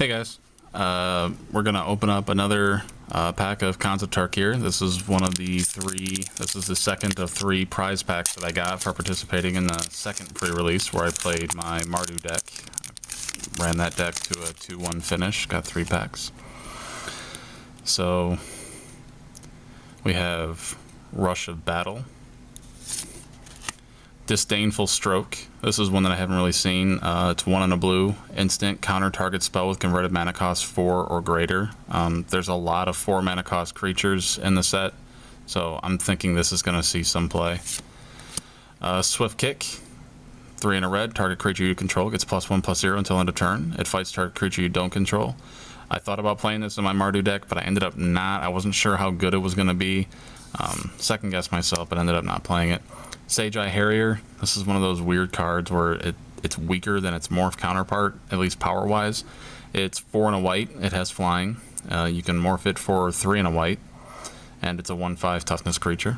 Hey guys, we're gonna open up another pack of Cons of Tarkir. This is one of the three. This is the second of three prize packs that I got for participating in the second pre-release, where I played my Mardu deck. Ran that deck to a 2-1 finish. Got 3 packs. So we have Rush of Battle, Disdainful Stroke. This is one that I haven't really seen. It's 1 and a blue. Instant. Counter target spell with converted mana cost 4 or greater. There's a lot of 4 mana cost creatures in the set, so I'm thinking this is going to see some play. Swift Kick. 3 and a red. Target creature you control gets +1/+0 until end of turn. It fights target creature you don't control. I thought about playing this in my Mardu deck, but I ended up not. I wasn't sure how good it was going to be. Second guessed myself, but ended up not playing it. Sage Eye Harrier. This is one of those weird cards where it's weaker than its morph counterpart, at least power wise. It's 4 and a white. It has flying. You can morph it for 3 and a white, and it's a 1/5 toughness creature.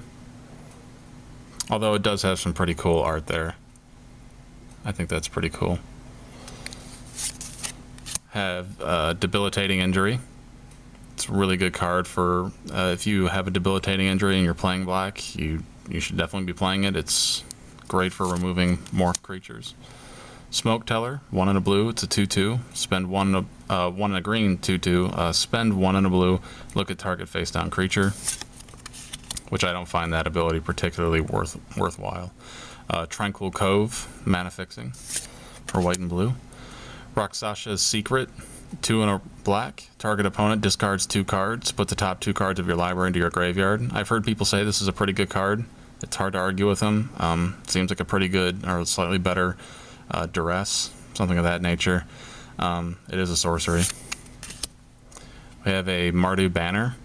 Although it does have some pretty cool art there. I think that's pretty cool. Have Debilitating Injury. It's a really good card for if you have a debilitating injury and you're playing black, you should definitely be playing it. It's great for removing morph creatures. Smoke Teller, 1 and a blue. It's a 2/2. Spend 1 and a green, 2/2. Spend 1 and a blue. Look at target face down creature, which I don't find that ability particularly worthwhile. Tranquil Cove, mana fixing for white and blue. Rakshas's Secret, 2 and a black. Target opponent discards 2 cards. Put the top 2 cards of your library into your graveyard. I've heard people say this is a pretty good card. It's hard to argue with them. Seems like a pretty good, or slightly better, Duress, something of that nature. It is a sorcery. We have a Mardu Banner.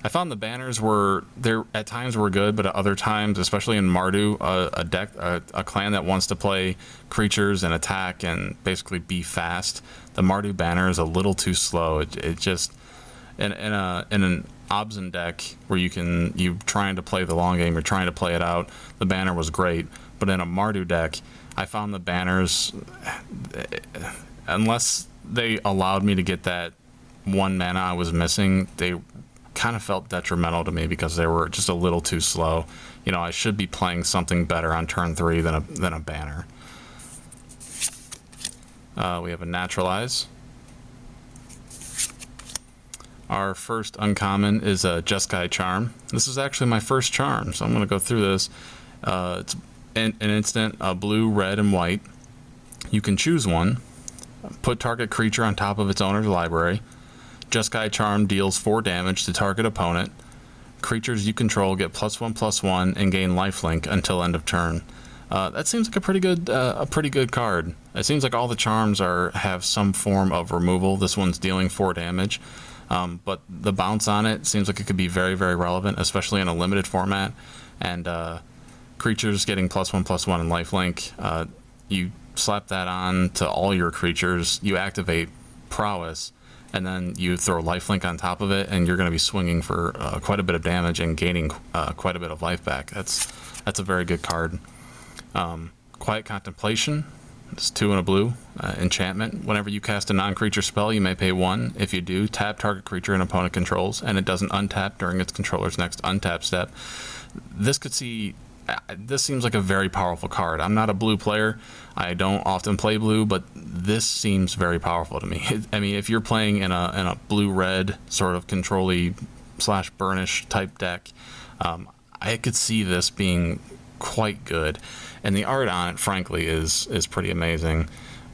I found the banners were there at times were good, but at other times, especially in Mardu, a clan that wants to play creatures and attack and basically be fast, the Mardu banner is a little too slow. It just in an Obzin deck where you're trying to play the long game, you're trying to play it out. The banner was great, but in a Mardu deck, I found the banners, unless they allowed me to get that 1 mana I was missing, they kind of felt detrimental to me because they were just a little too slow. You know, I should be playing something better on turn 3 than a banner. We have a Naturalize. Our first uncommon is a Jeskai Charm. This is actually my first charm, so I'm going to go through this. It's an instant, blue, red, and white. You can choose one. Put target creature on top of its owner's library. Jeskai Charm deals 4 damage to target opponent. Creatures you control get +1/+1 and gain lifelink until end of turn. That seems like a pretty good card. It seems like all the charms have some form of removal. This one's dealing 4 damage, but the bounce on it seems like it could be very, very relevant, especially in a limited format. And creatures getting +1/+1 and lifelink. You slap that on to all your creatures. You activate Prowess, and then you throw lifelink on top of it, and you're going to be swinging for quite a bit of damage and gaining quite a bit of life back. That's a very good card. Quiet Contemplation. It's 2 and a blue. Enchantment. Whenever you cast a non-creature spell, you may pay 1. If you do, tap target creature an opponent controls, and it doesn't untap during its controller's next untap step. This seems like a very powerful card. I'm not a blue player. I don't often play blue, but this seems very powerful to me. I mean, if you're playing in a blue-red sort of control-y / burnish type deck, I could see this being quite good. And the art on it, frankly, is pretty amazing,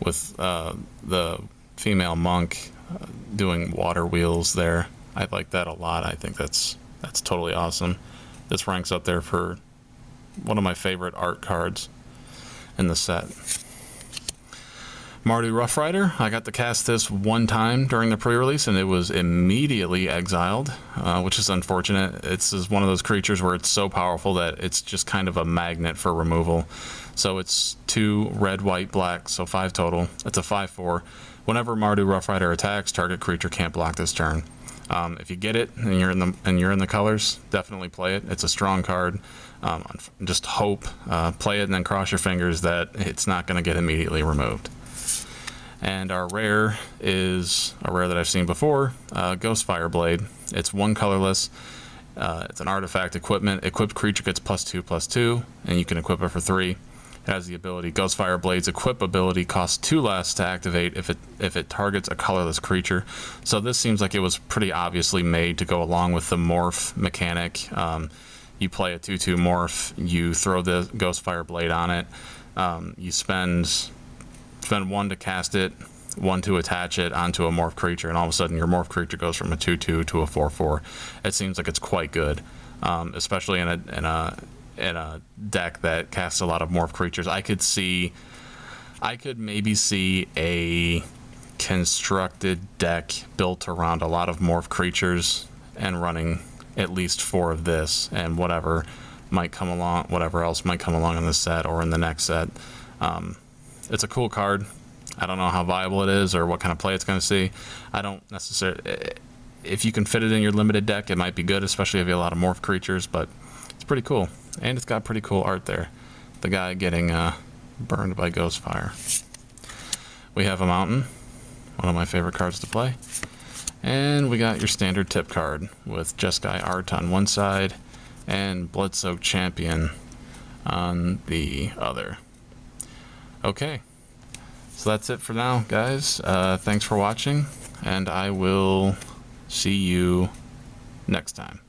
with the female monk doing water wheels there. I like that a lot. I think that's totally awesome. This ranks up there for one of my favorite art cards in the set. Mardu Rough Rider. I got to cast this 1 time during the pre-release, and it was immediately exiled, which is unfortunate. It's one of those creatures where it's so powerful that it's just kind of a magnet for removal. So it's 2 red, white, black, so 5 total. It's a 5/4. Whenever Mardu Rough Rider attacks, target creature can't block this turn. If you get it and you're in the colors, definitely play it. It's a strong card. Just hope, play it and then cross your fingers that it's not going to get immediately removed. And our rare is a rare that I've seen before, Ghostfire Blade. It's one colorless. It's an artifact equipment. Equipped creature gets +2/+2, and you can equip it for 3. It has the ability Ghostfire Blade's equip ability costs 2 less to activate if it targets a colorless creature. So this seems like it was pretty obviously made to go along with the morph mechanic. You play a 2/2 morph, you throw the Ghostfire Blade on it, you spend 1 to cast it, 1 to attach it onto a morph creature, and all of a sudden your morph creature goes from a 2/2 to a 4/4. It seems like it's quite good, especially in a deck that casts a lot of morph creatures. I could maybe see a constructed deck built around a lot of morph creatures and running at least 4 of this, and whatever else might come along in this set or in the next set. It's a cool card. I don't know how viable it is or what kind of play it's going to see. I don't necessarily... If you can fit it in your limited deck, it might be good, especially if you have a lot of morph creatures, but it's pretty cool. And it's got pretty cool art there. The guy getting burned by Ghostfire. We have a mountain, one of my favorite cards to play. And we got your standard tip card with Jeskai Art on one side and Bloodsoaked Champion on the other. Okay, so that's it for now, guys. Thanks for watching, and I will see you next time.